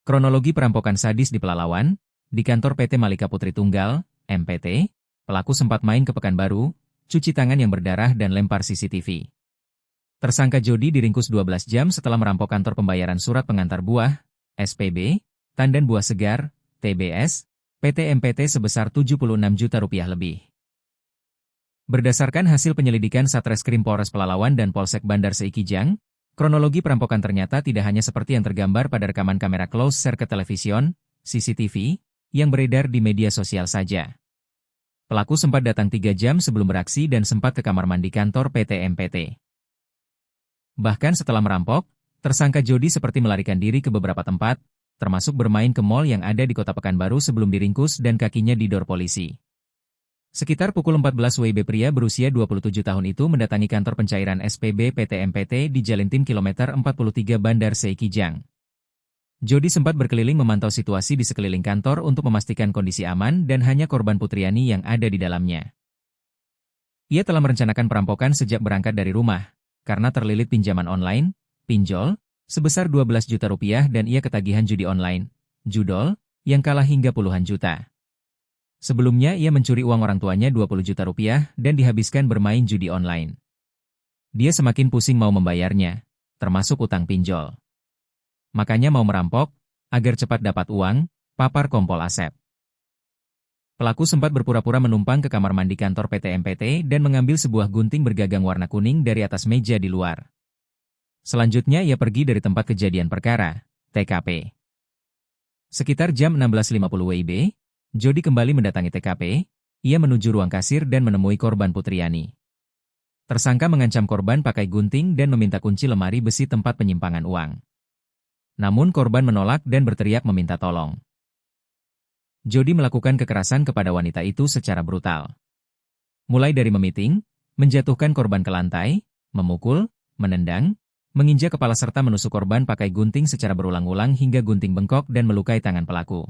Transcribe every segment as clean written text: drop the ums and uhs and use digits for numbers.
Kronologi perampokan sadis di Pelalawan, di kantor PT Malika Putri Tunggal, MPT, pelaku sempat main ke Pekanbaru, cuci tangan yang berdarah dan lempar CCTV. Tersangka Jody diringkus 12 jam setelah merampok kantor pembayaran surat pengantar buah, SPB, Tandan Buah Segar, TBS, PT MPT sebesar Rp76 juta lebih. Berdasarkan hasil penyelidikan Satreskrim Polres Pelalawan dan Polsek Bandar Seikijang, kronologi perampokan ternyata tidak hanya seperti yang tergambar pada rekaman kamera close share ke television, CCTV, yang beredar di media sosial saja. Pelaku sempat datang 3 jam sebelum beraksi dan sempat ke kamar mandi kantor PT MPT. Bahkan setelah merampok, tersangka Jody seperti melarikan diri ke beberapa tempat, termasuk bermain ke mal yang ada di Kota Pekanbaru sebelum diringkus dan kakinya didor polisi. Sekitar pukul 14 WIB pria berusia 27 tahun itu mendatangi kantor pencairan SPB PT MPT di Jalan Tim Kilometer 43 Bandar Seikijang. Jody sempat berkeliling memantau situasi di sekeliling kantor untuk memastikan kondisi aman dan hanya korban Putriani yang ada di dalamnya. Ia telah merencanakan perampokan sejak berangkat dari rumah, karena terlilit pinjaman online, pinjol, sebesar Rp12 juta dan ia ketagihan judi online, judol, yang kalah hingga puluhan juta. Sebelumnya ia mencuri uang orang tuanya Rp20 juta dan dihabiskan bermain judi online. Dia semakin pusing mau membayarnya, termasuk utang pinjol. Makanya mau merampok, agar cepat dapat uang, papar Kompol Asep. Pelaku sempat berpura-pura menumpang ke kamar mandi kantor PT MPT dan mengambil sebuah gunting bergagang warna kuning dari atas meja di luar. Selanjutnya ia pergi dari tempat kejadian perkara, TKP. Sekitar jam 16.50 WIB, Jody kembali mendatangi TKP, ia menuju ruang kasir dan menemui korban Putriani. Tersangka mengancam korban pakai gunting dan meminta kunci lemari besi tempat penyimpangan uang. Namun korban menolak dan berteriak meminta tolong. Jody melakukan kekerasan kepada wanita itu secara brutal. Mulai dari memiting, menjatuhkan korban ke lantai, memukul, menendang, menginjak kepala serta menusuk korban pakai gunting secara berulang-ulang hingga gunting bengkok dan melukai tangan pelaku.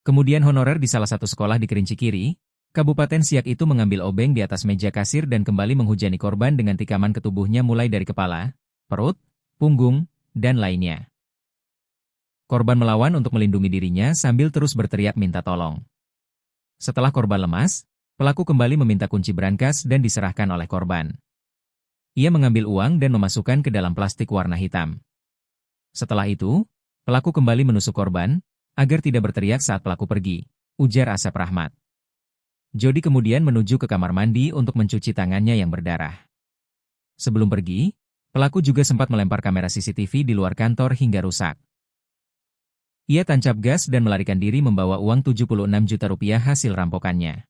Kemudian honorer di salah satu sekolah di Kerinci Kiri, Kabupaten Siak itu mengambil obeng di atas meja kasir dan kembali menghujani korban dengan tikaman ke tubuhnya mulai dari kepala, perut, punggung, dan lainnya. Korban melawan untuk melindungi dirinya sambil terus berteriak minta tolong. Setelah korban lemas, pelaku kembali meminta kunci brankas dan diserahkan oleh korban. Ia mengambil uang dan memasukkan ke dalam plastik warna hitam. Setelah itu, pelaku kembali menusuk korban, agar tidak berteriak saat pelaku pergi, ujar Asep Rahmat. Jody kemudian menuju ke kamar mandi untuk mencuci tangannya yang berdarah. Sebelum pergi, pelaku juga sempat melempar kamera CCTV di luar kantor hingga rusak. Ia tancap gas dan melarikan diri membawa uang Rp76 juta hasil rampokannya.